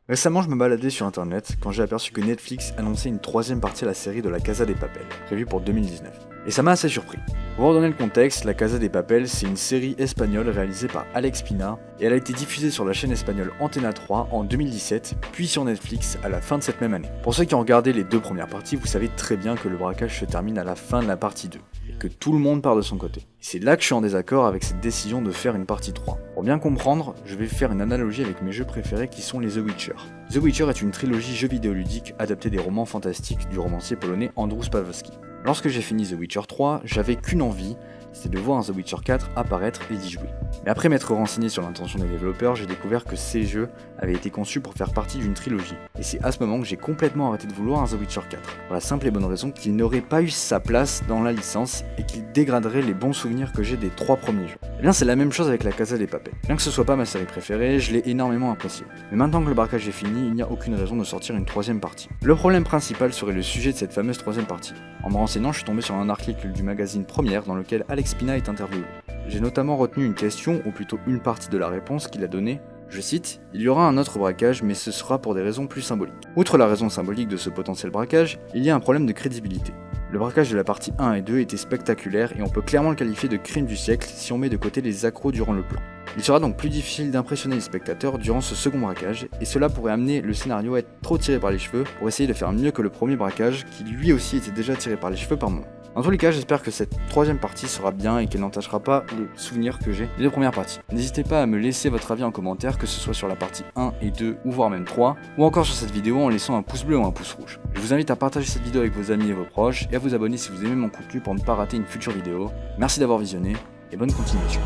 Récemment, je me baladais sur internet quand j'ai aperçu que Netflix annonçait une troisième partie à la série de La Casa de Papel, prévue pour 2019. Et ça m'a assez surpris. Pour vous redonner le contexte, La Casa de Papel, c'est une série espagnole réalisée par Alex Pina, et elle a été diffusée sur la chaîne espagnole Antena 3 en 2017, puis sur Netflix à la fin de cette même année. Pour ceux qui ont regardé les deux premières parties, vous savez très bien que le braquage se termine à la fin de la partie 2, et que tout le monde part de son côté. C'est là que je suis en désaccord avec cette décision de faire une partie 3. Pour bien comprendre, je vais faire une analogie avec mes jeux préférés qui sont les The Witcher. The Witcher est une trilogie jeux vidéo ludique adaptée des romans fantastiques du romancier polonais Andrzej Sapkowski. Lorsque j'ai fini The Witcher 3, j'avais qu'une envie, c'était de voir un The Witcher 4 apparaître et d'y jouer. Mais après m'être renseigné sur l'intention des développeurs, j'ai découvert que ces jeux avaient été conçus pour faire partie d'une trilogie. Et c'est à ce moment que j'ai complètement arrêté de vouloir un The Witcher 4. Pour la simple et bonne raison qu'il n'aurait pas eu sa place dans la licence et qu'il dégraderait les bons souvenirs que j'ai des 3 premiers jeux. Et bien c'est la même chose avec La Casa de Papel. Bien que ce soit pas ma série préférée, je l'ai énormément appréciée. Mais maintenant que le braquage est fini, il n'y a aucune raison de sortir une troisième partie. Le problème principal serait le sujet de cette fameuse troisième partie. En me renseignant, je suis tombé sur un article du magazine Première dans lequel Alex Pina est interviewé. J'ai notamment retenu une question, ou plutôt une partie de la réponse qu'il a donnée. Je cite, « Il y aura un autre braquage, mais ce sera pour des raisons plus symboliques. » Outre la raison symbolique de ce potentiel braquage, il y a un problème de crédibilité. Le braquage de la partie 1 et 2 était spectaculaire et on peut clairement le qualifier de crime du siècle si on met de côté les accros durant le plan. Il sera donc plus difficile d'impressionner les spectateurs durant ce second braquage, et cela pourrait amener le scénario à être trop tiré par les cheveux pour essayer de faire mieux que le premier braquage qui lui aussi était déjà tiré par les cheveux par moments. En tous les cas, j'espère que cette troisième partie sera bien et qu'elle n'entachera pas les souvenirs que j'ai des deux premières parties. N'hésitez pas à me laisser votre avis en commentaire, que ce soit sur la partie 1 et 2 ou voire même 3, ou encore sur cette vidéo en laissant un pouce bleu ou un pouce rouge. Je vous invite à partager cette vidéo avec vos amis et vos proches, et à vous abonner si vous aimez mon contenu pour ne pas rater une future vidéo. Merci d'avoir visionné, et bonne continuation.